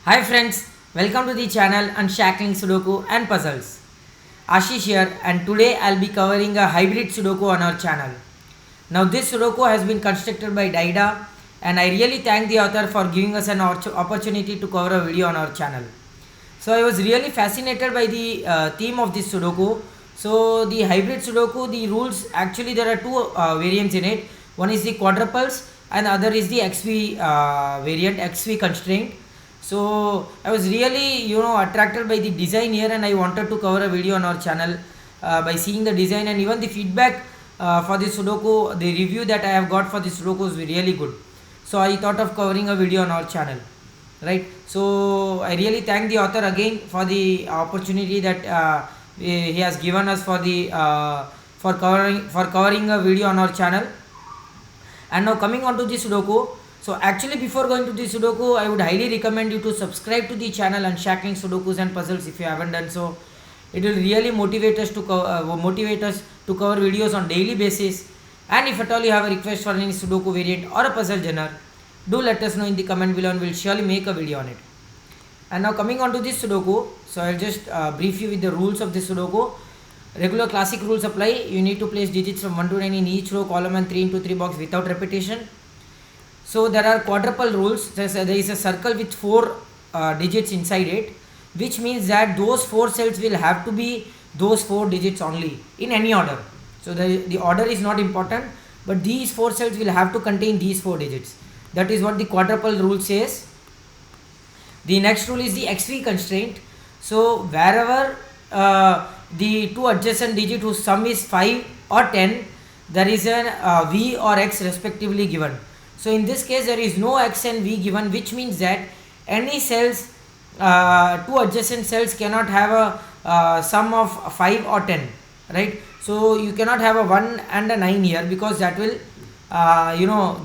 Hi friends, welcome to the channel Unshackling Sudoku and Puzzles. Ashish here, and today I'll be covering a hybrid Sudoku on our channel. Now this Sudoku has been constructed by Diadah, and I really thank the author for giving us an opportunity to cover a video on our channel. So I was really fascinated by the theme of this Sudoku. So the hybrid Sudoku, the rules, actually there are two variants in it. One is the quadruples and the other is the XV variant, XV constraint. So I was really attracted by the design here, and I wanted to cover a video on our channel by seeing the design, and even the feedback for the Sudoku, the review that I have got for the Sudoku was really good. So I thought of covering a video on our channel, right? So I really thank the author again for the opportunity that he has given us for the for covering a video on our channel. And now coming on to the Sudoku. So actually, before going to the Sudoku, I would highly recommend you to subscribe to the channel Unshackling Sudokus and Puzzles if you haven't done so. It will really motivate us to cover videos on daily basis. And if at all you have a request for any Sudoku variant or a puzzle genre, do let us know in the comment below, and we'll surely make a video on it. And now coming on to this Sudoku, so I'll just brief you with the rules of this Sudoku. Regular classic rules apply. You need to place digits from 1 to 9 in each row, column and 3 into 3 box without repetition. So there are quadruple rules. There is a circle with 4 digits inside it, which means that those 4 cells will have to be those 4 digits only in any order. So the order is not important, but these 4 cells will have to contain these 4 digits. That is what the quadruple rule says. The next rule is the XV constraint. So wherever the two adjacent digits whose sum is 5 or 10, there is an V or X respectively given. So in this case there is no X and V given, which means that any cells, two adjacent cells cannot have a sum of 5 or 10, right? So you cannot have a 1 and a 9 here, because that will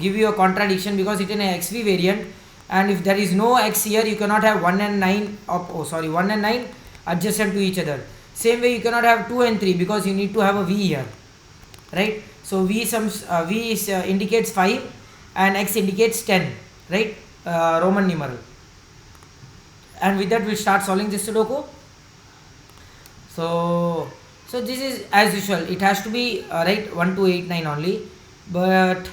give you a contradiction, because it is an XV variant, and if there is no X here, you cannot have 1 and 9 1 and 9 adjacent to each other. Same way you cannot have 2 and 3, because you need to have a V here, right? So V indicates 5 and X indicates 10, right? Roman numeral. And with that we'll start solving this Sudoku. So this is as usual, it has to be right 1 to 8 9 only, but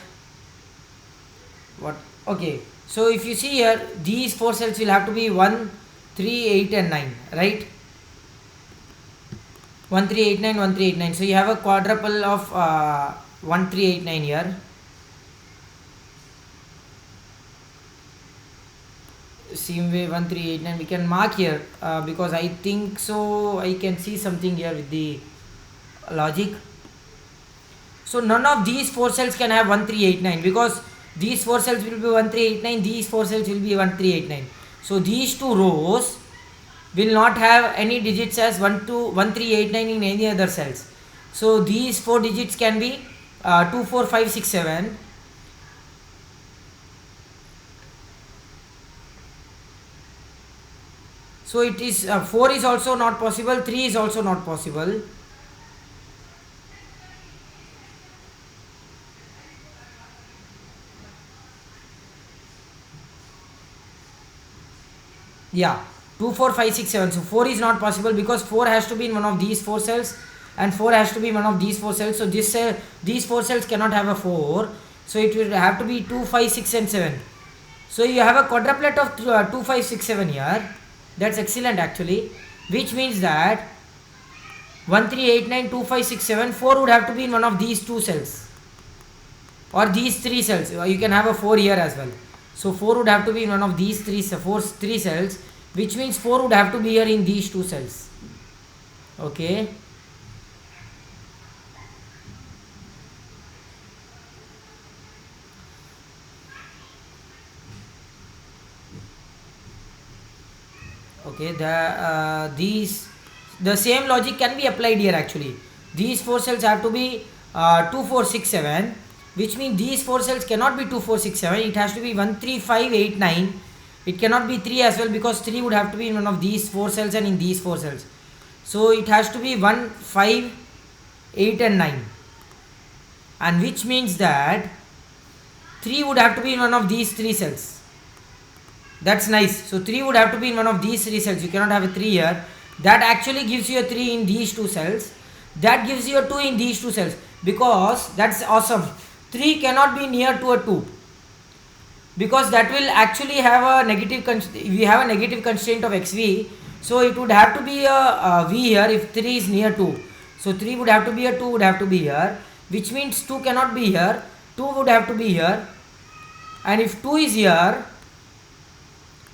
what, okay, so if you see here, these 4 cells will have to be 1 3 8 and 9, right? 1 3 8 9 1 3 8 9. So you have a quadruple of 1 3 8 9 here. Same way 1 3 8 9 we can mark here, because I think so I can see something here with the logic. So none of these 4 cells can have 1 3 8 9, because these 4 cells will be 1 3 8 9, these 4 cells will be 1 3 8 9. So these two rows will not have any digits as 1 3 8 9 in any other cells. So these 4 digits can be 2 4 5 6 7. So it is 4 is also not possible, 3 is also not possible. Yeah, 2 4 5 6 7. So 4 is not possible, because 4 has to be in one of these 4 cells, and 4 has to be in one of these 4 cells. So these 4 cells cannot have a 4. So it will have to be 2 5 6 and 7. So you have a quadruplet of 2 5 6 7 here. That's excellent actually, which means that 1 3 8 9 2 5 6 7, 4 would have to be in one of these 2 cells or these 3 cells. You can have a 4 here as well. So 4 would have to be in one of these 3 cells, which means 4 would have to be here in these 2 cells. Okay. Okay, the same logic can be applied here actually. These 4 cells have to be 2 4 6 7, which means these 4 cells cannot be 2 4 6 7. It has to be 1 3 5 8 9. It cannot be 3 as well, because 3 would have to be in one of these 4 cells and in these 4 cells. So it has to be 1 5 8 and 9, and which means that 3 would have to be in one of these 3 cells. That's nice. So 3 would have to be in one of these 3 cells. You cannot have a 3 here. That actually gives you a 3 in these 2 cells. That gives you a 2 in these 2 cells. Because that's awesome. 3 cannot be near to a 2. Because that will actually have a negative we have a negative constraint of xv. So it would have to be a v here if 3 is near 2. So 3 would have to be here, 2 would have to be here. Which means 2 cannot be here. 2 would have to be here. And if 2 is here,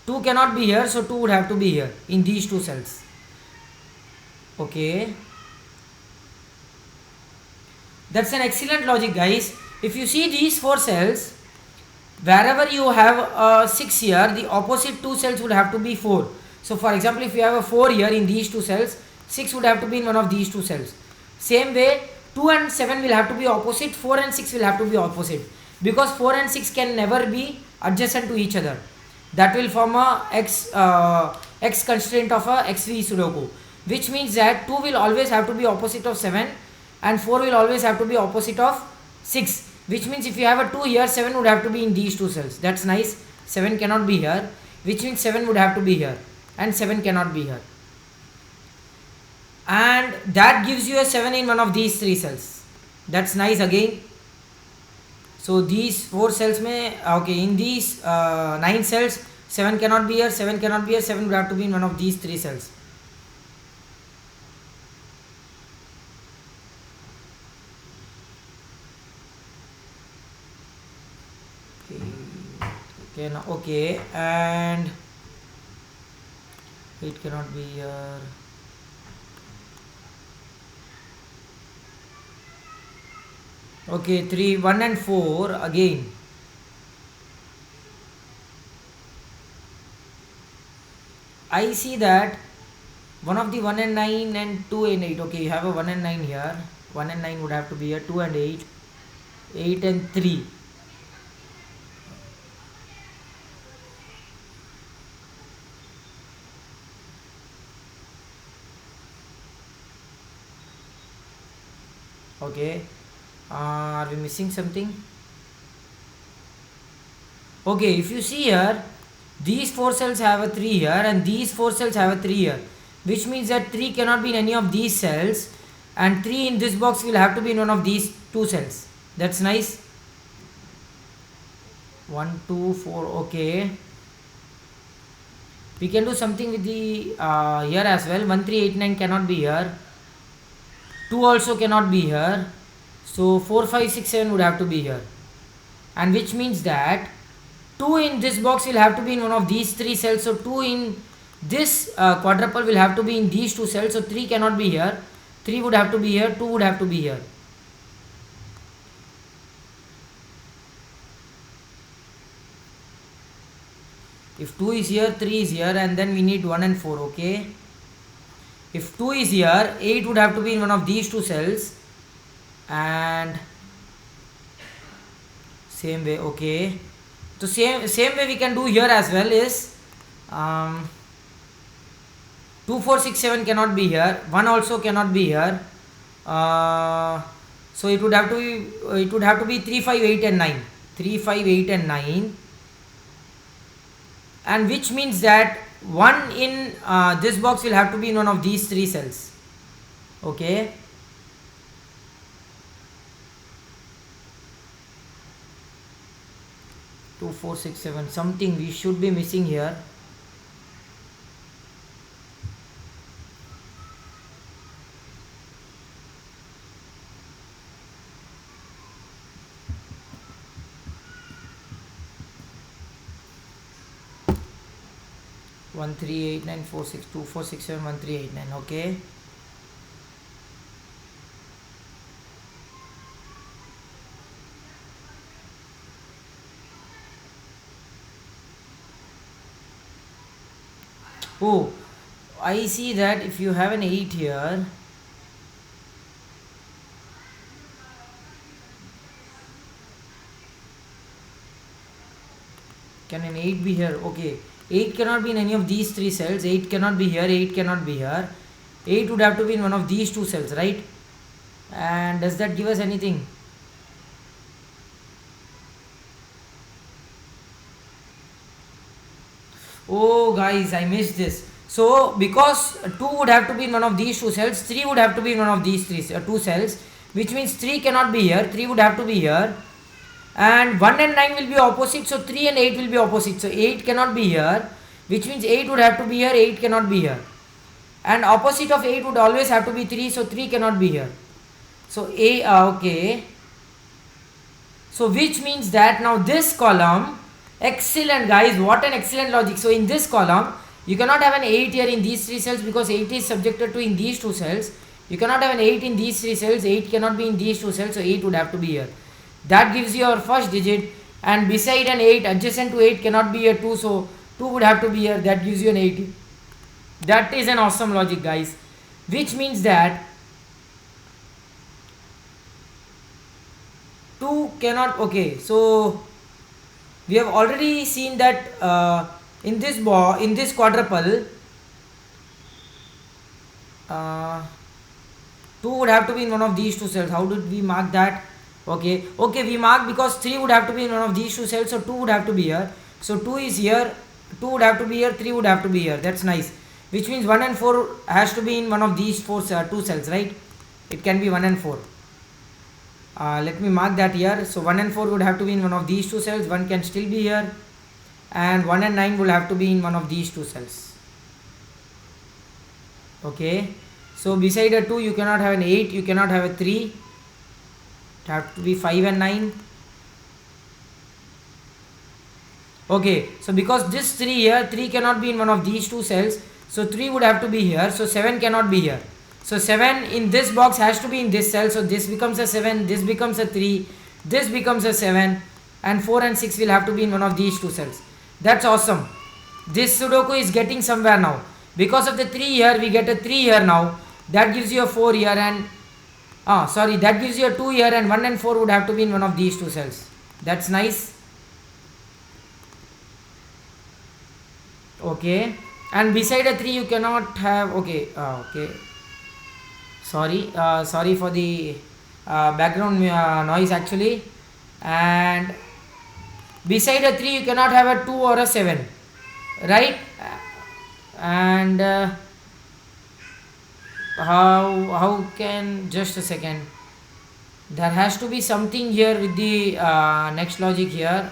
2 cannot be here, so 2 would have to be here in these 2 cells. Okay. That's an excellent logic, guys. If you see these 4 cells, wherever you have 6 here, the opposite 2 cells would have to be 4. So for example, if you have a 4 here in these 2 cells, 6 would have to be in one of these 2 cells. Same way, 2 and 7 will have to be opposite, 4 and 6 will have to be opposite. Because 4 and 6 can never be adjacent to each other. That will form a x constraint of a XV Sudoku. Which means that 2 will always have to be opposite of 7 and 4 will always have to be opposite of 6. Which means if you have a 2 here, 7 would have to be in these 2 cells. That's nice. 7 cannot be here. Which means 7 would have to be here. And 7 cannot be here. And that gives you a 7 in one of these 3 cells. That's nice again. So these 4 cells may, okay, in these 9 cells, 7 cannot be here, 7 cannot be here, 7 would have to be in one of these 3 cells. Okay, now, okay, and 8 cannot be here. Okay, 3, 1 and 4 again. I see that one of the 1 and 9 and 2 and 8. Okay, you have a 1 and 9 here. 1 and 9 would have to be here. 2 and 8. 8 and 3. Okay. Are we missing something? Okay, if you see here, these 4 cells have a 3 here and these 4 cells have a 3 here, which means that 3 cannot be in any of these cells and 3 in this box will have to be in one of these 2 cells. That's nice. 1, 2, 4. Okay, we can do something with the here as well. 1, 3, 8, 9 cannot be here. 2 also cannot be here. So 4, 5, 6, 7 would have to be here. And which means that 2 in this box will have to be in one of these 3 cells. So 2 in this quadruple will have to be in these 2 cells. So 3 cannot be here. 3 would have to be here. 2 would have to be here. If 2 is here, 3 is here, and then we need 1 and 4. Okay. If 2 is here, 8 would have to be in one of these 2 cells. And same way. Okay. So same way we can do here as well is 2, 4, 6, 7 cannot be here. 1 also cannot be here. So it would have to be 3, 5, 8 and 9. 3, 5, 8 and 9. And which means that 1 in this box will have to be in one of these 3 cells. Okay. Two, 4, 6, 7. Something we should be missing here. One, 3, 8, 9, 4, 6, 2, 4, 6, 7, 1, 3, 8, 9. Okay. Oh, I see that if you have an 8 here, can an 8 be here? Okay, 8 cannot be in any of these 3 cells. 8 cannot be here, 8 cannot be here. 8 would have to be in one of these 2 cells, right? And does that give us anything? Oh guys, I missed this. So because 2 would have to be in one of these two cells, 3 would have to be in one of these two cells, which means 3 cannot be here, 3 would have to be here, and 1 and 9 will be opposite, so 3 and 8 will be opposite, so 8 cannot be here, which means 8 would have to be here, 8 cannot be here, and opposite of 8 would always have to be 3, so 3 cannot be here. So okay, so which means that now this column, excellent guys, what an excellent logic. So in this column you cannot have an 8 here in these three cells because 8 is subjected to in these two cells. You cannot have an 8 in these three cells, 8 cannot be in these two cells, so 8 would have to be here. That gives you your first digit, and beside an 8 adjacent to 8 cannot be a 2, so 2 would have to be here. That gives you an 80. That is an awesome logic guys, which means that 2 cannot. Okay, so we have already seen that in this quadruple 2 would have to be in one of these two cells. How did we mark that? Okay, we mark because 3 would have to be in one of these two cells, so 2 would have to be here. So 2 is here, 2 would have to be here, 3 would have to be here. That's nice. Which means 1 and 4 has to be in one of these two cells, right? It can be 1 and 4. Let me mark that here. So 1 and 4 would have to be in one of these two cells. 1 can still be here, and 1 and 9 will have to be in one of these two cells. Okay, so beside a 2 you cannot have an 8, you cannot have a 3. It have to be 5 and 9. Okay, so because this 3 here, 3 cannot be in one of these two cells, so 3 would have to be here, so 7 cannot be here. So 7 in this box has to be in this cell, so this becomes a 7, this becomes a 3, this becomes a 7, and 4 and 6 will have to be in one of these two cells. That's awesome. This Sudoku is getting somewhere now. Because of the 3 here, we get a 3 here now. That gives you a 4 here, and that gives you a 2 here, and 1 and 4 would have to be in one of these two cells. That's nice. Okay, and beside a 3 you cannot have. Okay, sorry for the background noise actually. And beside a 3 you cannot have a 2 or a 7, right? And how can, just a second, there has to be something here with the next logic here.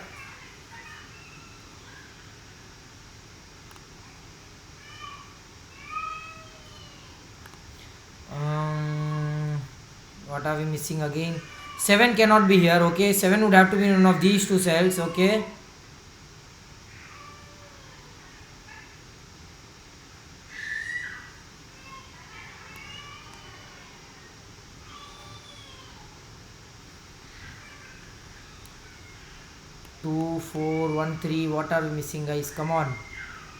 What are we missing again? 7 cannot be here. Okay, 7 would have to be in one of these two cells. Okay, two, 4, 1, 3. What are we missing guys? Come on,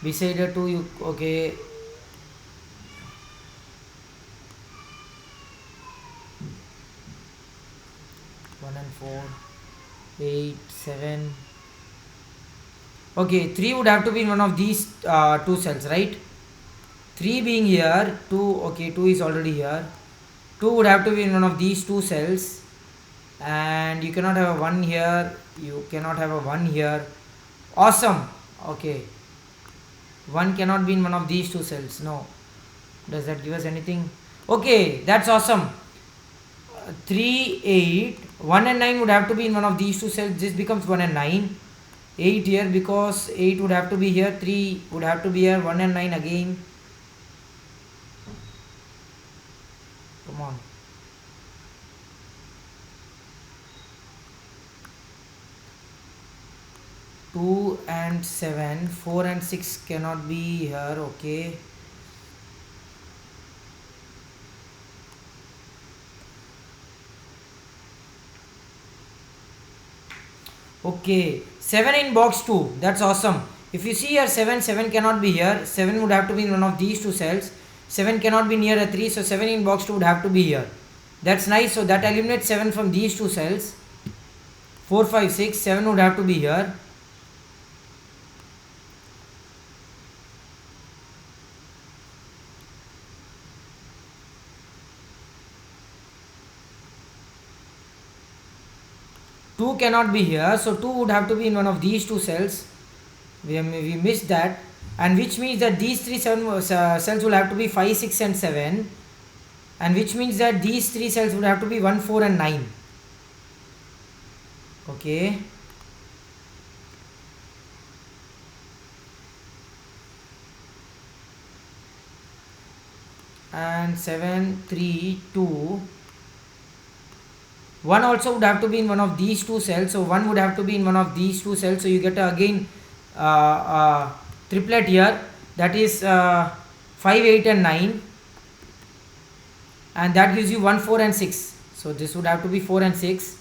beside a 2 you. Okay, and 4, 8, 7. Okay, 3 would have to be in one of these two cells, right? 3 being here, 2. Okay, 2 is already here. 2 would have to be in one of these two cells, and you cannot have a 1 here, you cannot have a 1 here. Awesome. Okay, 1 cannot be in one of these two cells. No. Does that give us anything? Okay, that's awesome. 3, 8, 1 and 9 would have to be in one of these two cells. This becomes 1 and 9. 8 here because 8 would have to be here, 3 would have to be here, 1 and 9 again. Come on. Two and 7, 4 and 6 cannot be here. Okay. Okay, 7 in box 2. That's awesome. If you see here 7 cannot be here. 7 would have to be in one of these two cells. 7 cannot be near a 3, so 7 in box 2 would have to be here. That's nice. So that eliminates 7 from these two cells. 4, 5, 6. 7 would have to be here. Two cannot be here, so 2 would have to be in one of these two cells. We missed that. and which means that these three cells will have to be 5, 6 and 7, and which means that these three cells would have to be 1, 4 and 9. Okay, and 7, 3, 2, 1 also would have to be in one of these two cells, so 1 would have to be in one of these two cells, so you get again triplet here, that is 5, 8 and 9, and that gives you 1, 4 and 6. So this would have to be 4 and 6.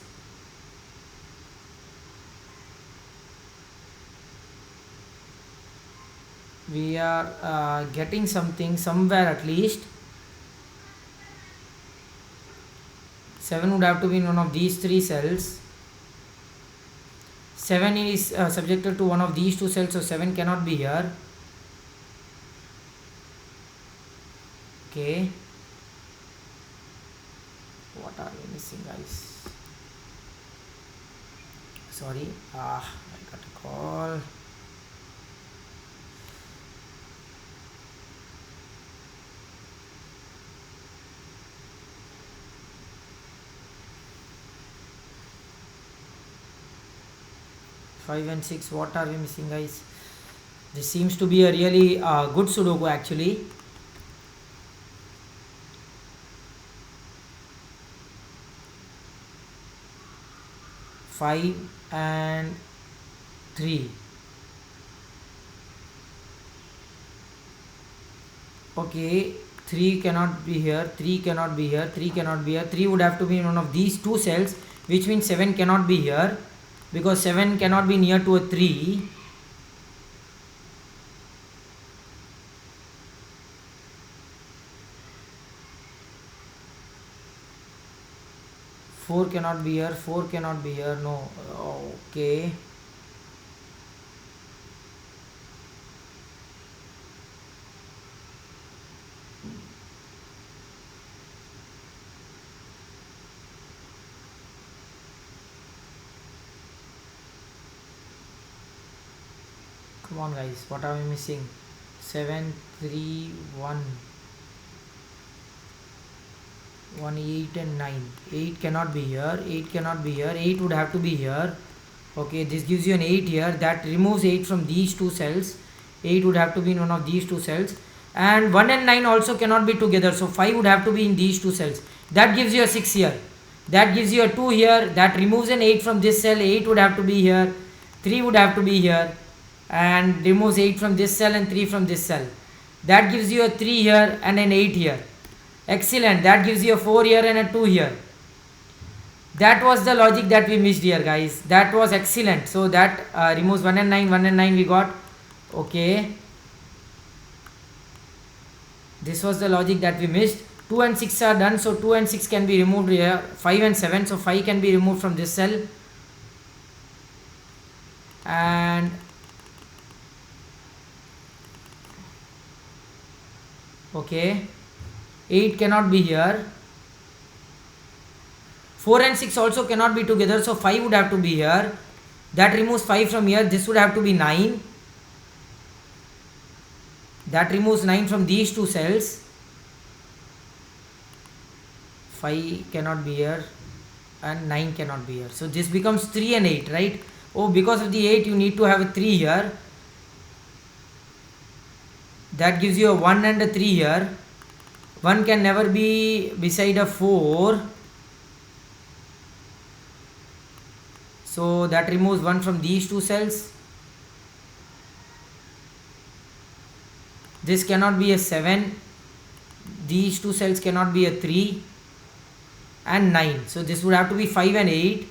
We are getting something somewhere at least. 7 would have to be in one of these three cells. 7 is subjected to one of these two cells, so 7 cannot be here. Okay, what are we missing, guys? Sorry, I got a call. Five and 6, what are we missing, guys? This seems to be a really good Sudoku actually. Five and 3. Okay, 3 cannot be here, 3 cannot be here, 3 cannot be here. 3 would have to be in one of these two cells, which means 7 cannot be here, because 7 cannot be near to a 3. Four cannot be here, 4 cannot be here, no. Okay, come on, guys, what are we missing? 7, 3, 1, 1, 8 and 9. 8 cannot be here, 8 cannot be here, 8 would have to be here. Okay, this gives you an 8 here, that removes 8 from these two cells. 8 would have to be in one of these two cells, and 1 and 9 also cannot be together, so 5 would have to be in these two cells. That gives you a 6 here, that gives you a 2 here, that removes an 8 from this cell. 8 would have to be here, 3 would have to be here, and removes 8 from this cell and 3 from this cell. That gives you a 3 here and an 8 here. Excellent, that gives you a 4 here and a 2 here. That was the logic that we missed here, guys. That was excellent. So that removes 1 and 9, 1 and 9 we got. Okay, this was the logic that we missed. 2 and 6 are done, so 2 and 6 can be removed here. 5 and 7, so 5 can be removed from this cell, and okay, 8 cannot be here. 4 and 6 also cannot be together, so 5 would have to be here. That removes 5 from here. This would have to be 9. That removes 9 from these two cells. 5 cannot be here and 9 cannot be here. So this becomes 3 and 8, right? Oh, because of the 8 you need to have a 3 here. That gives you a 1 and a 3 here. 1 can never be beside a 4. So that removes 1 from these two cells. This cannot be a 7. These two cells cannot be a 3 and 9. So this would have to be 5 and 8.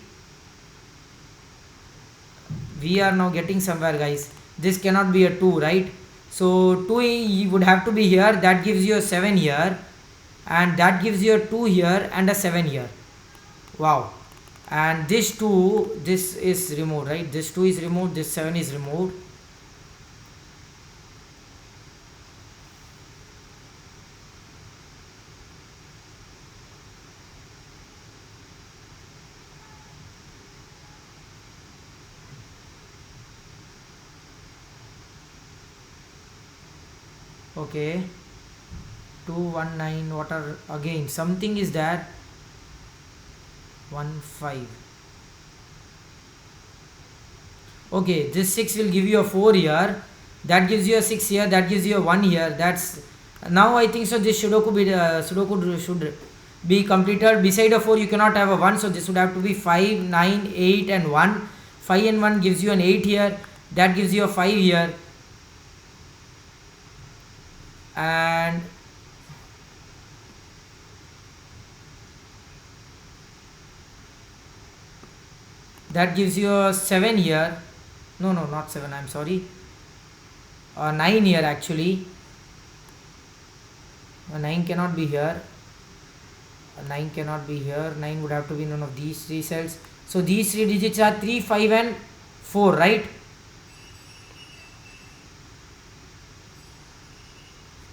We are now getting somewhere, guys. This cannot be a 2, right? So 2 would have to be here. That gives you a 7 here, and that gives you a 2 here and a 7 here. Wow. And this 2, this is removed, right? This 2 is removed, this 7 is removed. Okay, 219. What are again? Something is there. 15. Okay, this 6 will give you a 4 here. That gives you a 6 here. That gives you a 1 here. That's now I think so. This Sudoku should be completed. Beside a 4, you cannot have a 1. So this would have to be 5, 9, 8, and 1. 5 and 1 gives you an 8 here. That gives you a 5 here. And that gives you a 7 here. No, not 7. I'm sorry. 9 here actually. 9 cannot be here. 9 cannot be here. 9 would have to be none of these 3 cells. So these 3 digits are 3, 5, and 4, right?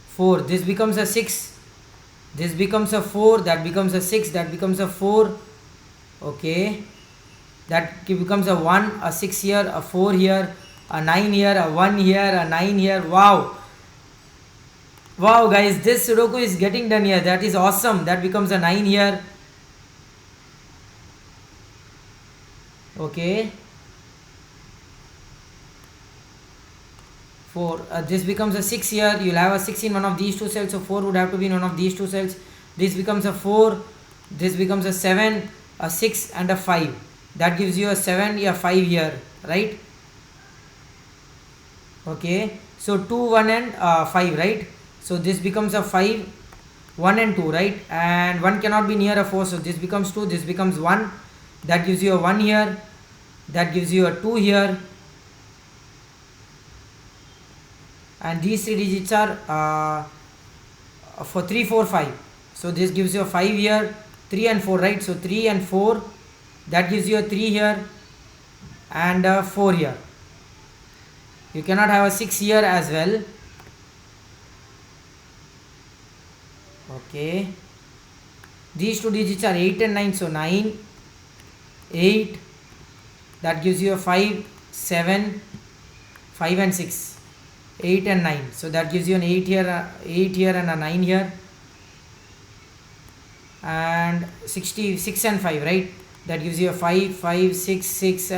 4. This becomes a 6. This becomes a 4. That becomes a 6. That becomes a 4. Okay. That becomes a 1, a 6 here, a 4 here, a 9 here, a 1 here, a 9 here. Wow. Wow, guys, this Sudoku is getting done here. That is awesome. That becomes a 9 here. Okay. 4. This becomes a 6 here. You'll have a 6 in one of these 2 cells. So 4 would have to be in one of these 2 cells. This becomes a 4. This becomes a 7, a 6, and a 5. That gives you a 7, a 5 here, right? Okay. So 2, 1, and 5, right? So this becomes a 5, 1 and 2, right? And 1 cannot be near a 4. So this becomes 2. This becomes 1. That gives you a 1 here. That gives you a 2 here. And these 3 digits are for 3, 4, 5. So this gives you a 5 here, 3 and 4, right? So 3 and 4. That gives you a 3 here and a 4 here. You cannot have a 6 here as well. Okay. These 2 digits are 8 and 9. So 9, 8. That gives you a 5, 7, 5 and 6. 8 and 9. So that gives you an 8 here and a 9 here. And 66 and 5, right? That gives you a 5, 5, 6, 6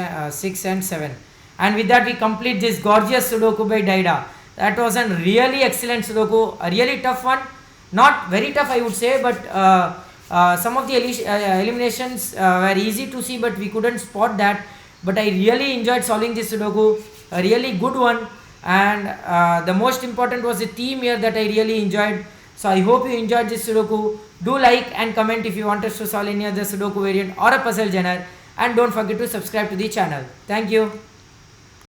and 7. And with that we complete this gorgeous Sudoku by Diadah. That was a really excellent Sudoku, a really tough one. Not very tough I would say, but some of the eliminations were easy to see, but we couldn't spot that. But I really enjoyed solving this Sudoku, a really good one. And the most important was the theme here that I really enjoyed. So I hope you enjoyed this Sudoku. Do like and comment if you want us to solve any other Sudoku variant or a puzzle genre. And don't forget to subscribe to the channel. Thank you.